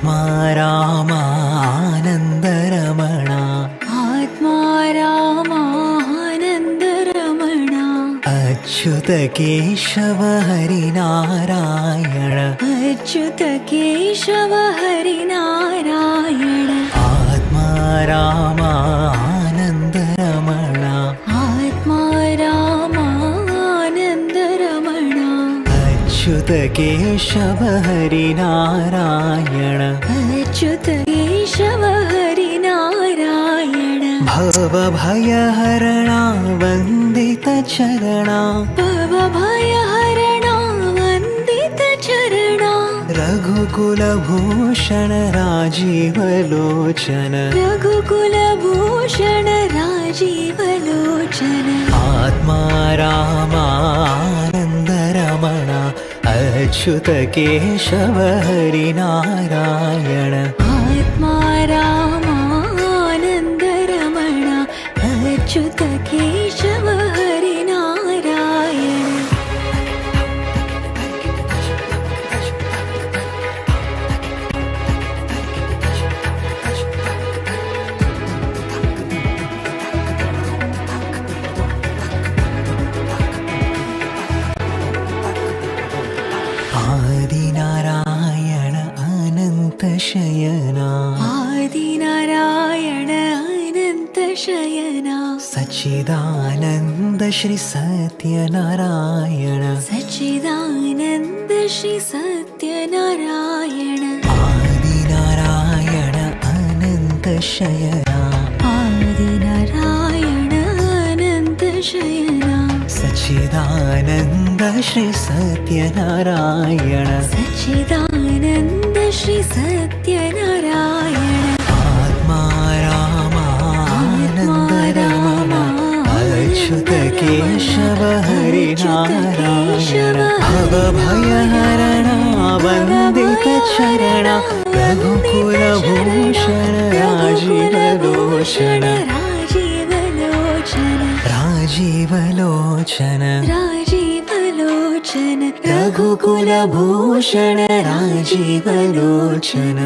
आत्मा रामानन्दरमण आत्मा रामानन्दरमण अच्युत केशव हरिनारायण अच्युत केशव हरिनारायण आत्मा रामानन्दरमण आत्मा रामानन्दरमण अच्युत केशव हरिनारायण अच्युत केशव हरिनारायण भवभयहरणा वन्दितचरणा भवभयहरणा वन्दितचरणा रघुकुलभूषण राजीवलोचन रघुकुलभूषण राजीवलोचन आत्मा रामानन्दरमण अच्युत केशव हरिनारायण आत्मा रामानन्दरमण अच्युत केशव हरिनारायण आदिनारायण अनन्तशयना आदिनारायण अनन्तशयना सच्चिदानन्द श्री सत्यनारायण सच्चिदानन्द श्री सत्यनारायण आदिनारायण अनन्तशयना आदिनारायण अनन्तशयना सच्चिदानन्द श्री सत्यनारायण सच्चिदानन्द श्री सत्यनारायण आत्मा रामानन्दरमण अच्युत केशव हरिनारायण भवभयहरण वन्दितचरण रघुकुलभूषण राजीवलोचन राजीवलोचन राजीवलोचन रघुकुलभूषण राजीवलोचन